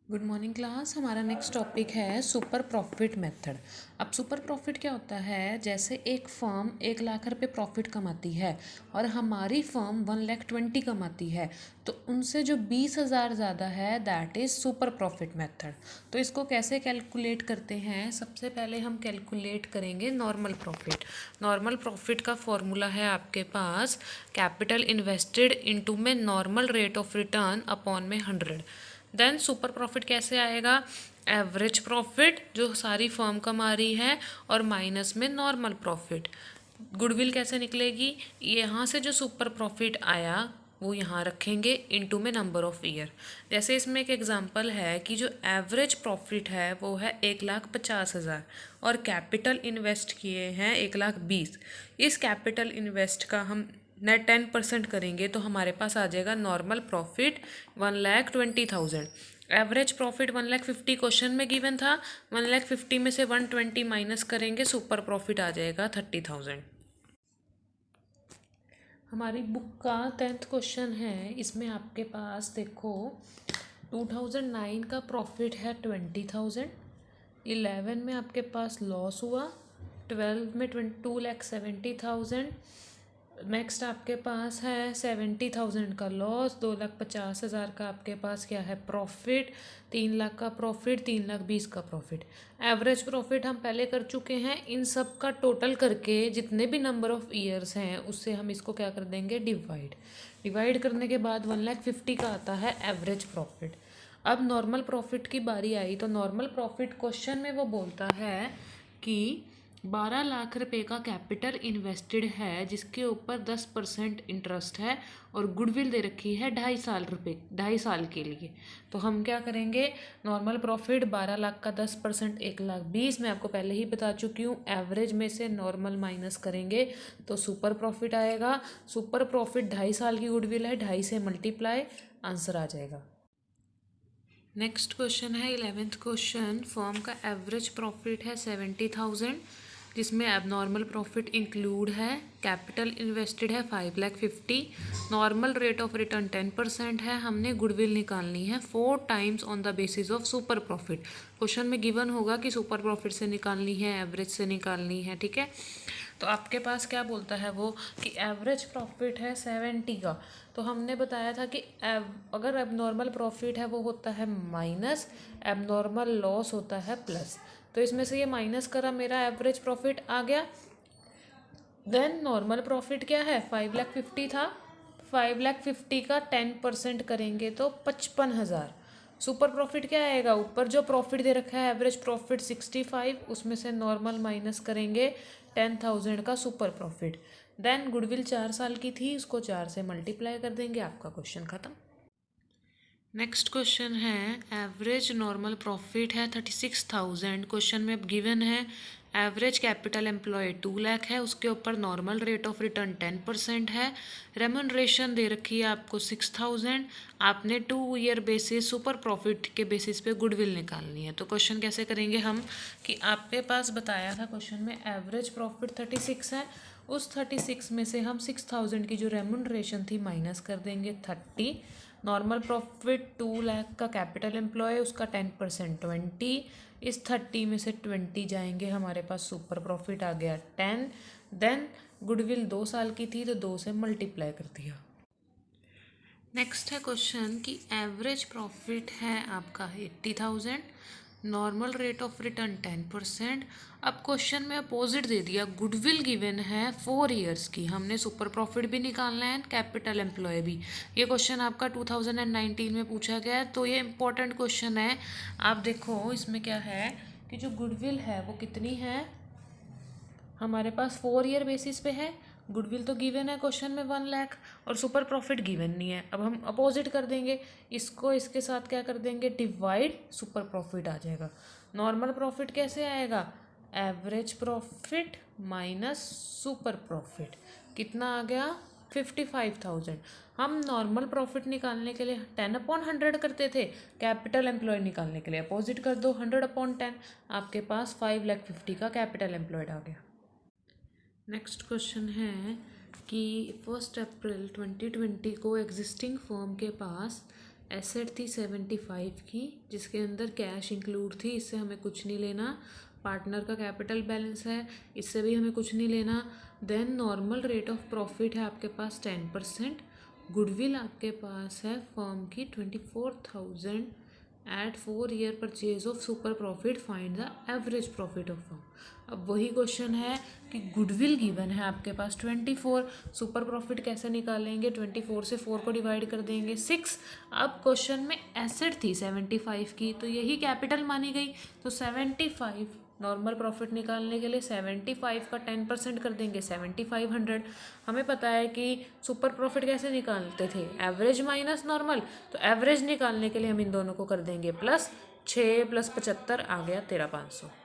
Good morning class. हमारा next topic है super profit method. अब सुपर प्रॉफिट क्या होता है? जैसे एक फर्म 1 लाख रुपए प्रॉफिट कमाती है और हमारी फर्म 1,20,000 कमाती है, तो उनसे जो 20,000 ज़्यादा है that is super profit method. तो इसको कैसे कैलकुलेट करते हैं? सबसे पहले हम कैलकुलेट करेंगे नॉर्मल प्रॉफिट। नॉर्मल प्रॉफिट का फॉर्मूला है आपके पास कैपिटल इन्वेस्टेड इनटू में normal rate of return upon में 100। देन सुपर प्रॉफिट कैसे आएगा? एवरेज प्रॉफिट जो सारी फर्म कमा रही है और माइनस में नॉर्मल प्रॉफिट। गुडविल कैसे निकलेगी? यहाँ से जो सुपर प्रॉफिट आया वो यहाँ रखेंगे इनटू में नंबर ऑफ ईयर। जैसे इसमें एक एग्जांपल है कि जो एवरेज प्रॉफिट है वो है 1,50,000 और कैपिटल इन्वेस्ट किए हैं 1,20,000। इस कैपिटल इन्वेस्ट का हम नेट 10% करेंगे तो हमारे पास आ जाएगा normal profit 1,20,000। Average profit 1,50,000 question में गिवन था। 1,50,000 में से 120 माइनस करेंगे, सुपर प्रॉफिट आ जाएगा 30,000। हमारी बुक का 10th क्वेश्चन है। इसमें आपके पास देखो 2009 का प्रॉफिट है 20,000। 11 में आपके पास लॉस हुआ। 12 में 2,70,000। नेक्स्ट आपके पास है 70,000 का लॉस। 2,50,000 का आपके पास क्या है? प्रॉफिट। 3 लाख का प्रॉफिट, 3,20,000 का प्रॉफिट। एवरेज प्रॉफिट हम पहले कर चुके हैं। इन सब का टोटल करके जितने भी नंबर ऑफ ईयर्स हैं उससे हम इसको क्या कर देंगे? डिवाइड करने के बाद 1,50,000 का आता है एवरेज प्रॉफिट। अब नॉर्मल प्रॉफिट की बारी आई तो नॉर्मल प्रॉफिट क्वेश्चन में वो बोलता है कि 12 लाख रुपए का कैपिटल इन्वेस्टेड है जिसके ऊपर 10% इंटरेस्ट है और गुडविल दे रखी है 2.5 साल के लिए। तो हम क्या करेंगे? नॉर्मल प्रॉफिट 12 लाख का 10% 1,20,000 मैं आपको पहले ही बता चुकी हूँ। एवरेज में से नॉर्मल माइनस करेंगे तो सुपर प्रॉफिट आएगा। सुपर प्रॉफिट 2.5 साल की गुडविल है, 2.5 से मल्टीप्लाई, आंसर आ जाएगा। नेक्स्ट क्वेश्चन है 11th क्वेश्चन। फर्म का एवरेज प्रॉफिट है 70,000 जिसमें अब नॉर्मल प्रॉफिट इंक्लूड है। कैपिटल इन्वेस्टेड है 5,50,000। नॉर्मल रेट ऑफ रिटर्न 10% है। हमने गुडविल निकालनी है 4 times on the basis of super profit. Question में गिवन होगा कि सुपर प्रॉफिट से निकालनी है, एवरेज से निकालनी है, ठीक है। तो आपके पास क्या बोलता है वो कि एवरेज प्रॉफिट है 70 का। तो हमने बताया था कि अगर एबनॉर्मल प्रॉफिट है वो होता है माइनस, एबनॉर्मल लॉस होता है प्लस। तो इसमें से ये माइनस करा, मेरा एवरेज प्रॉफिट आ गया। देन नॉर्मल प्रॉफिट क्या है? 5,50,000 था। 5,50,000 का 10% करेंगे तो 55,000। सुपर प्रॉफिट क्या आएगा? ऊपर जो प्रॉफिट दे रखा है एवरेज प्रॉफिट 65, उसमें से नॉर्मल माइनस करेंगे 10,000 का सुपर प्रॉफिट। देन गुडविल 4 साल की थी, उसको 4 से मल्टीप्लाई कर देंगे, आपका क्वेश्चन खत्म। नेक्स्ट क्वेश्चन है एवरेज नॉर्मल प्रॉफिट है 36,000। क्वेश्चन में गिवन है एवरेज कैपिटल एम्प्लॉय 2 लाख है, उसके ऊपर नॉर्मल रेट ऑफ रिटर्न 10% है। रेम्यूनरेशन दे रखी है आपको 6,000। आपने 2 ईयर बेसिस सुपर प्रॉफिट के बेसिस पे गुडविल निकालनी है। तो क्वेश्चन कैसे करेंगे हम कि आपके पास बताया था क्वेश्चन में एवरेज प्रॉफिट 36 है। उस 36 में से हम 6,000 की जो रेम्यूनरेशन थी माइनस कर देंगे 30। नॉर्मल प्रॉफिट 2 लाख का कैपिटल एम्प्लॉय, उसका 10% 20। इस 30 में से 20 जाएंगे, हमारे पास सुपर प्रॉफिट आ गया 10। देन गुडविल 2 साल की थी तो 2 से मल्टीप्लाई कर दिया। नेक्स्ट है क्वेश्चन कि एवरेज प्रॉफिट है आपका 80,000, नॉर्मल रेट ऑफ रिटर्न 10%। अब क्वेश्चन में अपोजिट दे दिया, गुडविल गिवन है 4 ईयर्स की, हमने सुपर प्रॉफिट भी निकालना है, कैपिटल एम्प्लॉय भी। ये क्वेश्चन आपका 2019 में पूछा गया है, तो ये इंपॉर्टेंट क्वेश्चन है। आप देखो इसमें क्या है कि जो गुडविल है वो कितनी है, हमारे पास 4 ईयर बेसिस पे है। गुडविल तो गिवन है क्वेश्चन में 1 लाख और सुपर प्रॉफिट गिवन नहीं है। अब हम अपोजिट कर देंगे, इसको इसके साथ क्या कर देंगे? डिवाइड, सुपर प्रॉफिट आ जाएगा। नॉर्मल प्रॉफिट कैसे आएगा? Average profit minus super profit, कितना आ गया? 55,000। हम नॉर्मल प्रॉफिट निकालने के लिए 10/100 करते थे, कैपिटल एम्प्लॉय निकालने के लिए अपोजिट कर दो 100/10। आपके पास 5,50,000 का कैपिटल एम्प्लॉयड आ गया। नेक्स्ट क्वेश्चन है कि 1 अप्रैल 2020 को एग्जिस्टिंग फर्म के पास एसेट थी 75 की, जिसके अंदर कैश इंक्लूड थी, इससे हमें कुछ नहीं लेना। पार्टनर का कैपिटल बैलेंस है, इससे भी हमें कुछ नहीं लेना। Then normal rate of profit है आपके पास 10%। गुडविल आपके पास है फर्म की 24,000 at 4 year purchase of super profit, find the average profit of firm. अब वही क्वेश्चन है कि गुडविल गिवन है आपके पास 24, सुपर प्रॉफिट कैसे निकालेंगे, 24 से 4 को डिवाइड कर देंगे 6। अब क्वेश्चन में एसेट थी 75 की, तो यही कैपिटल मानी गई, तो 75 नॉर्मल प्रॉफिट निकालने के लिए 75 का 10% कर देंगे 7500। हमें पता है कि सुपर प्रॉफिट कैसे निकालते थे, एवरेज माइनस नॉर्मल, तो एवरेज निकालने के लिए हम इन दोनों को कर देंगे प्लस, 6 + 75 आ गया 13,500।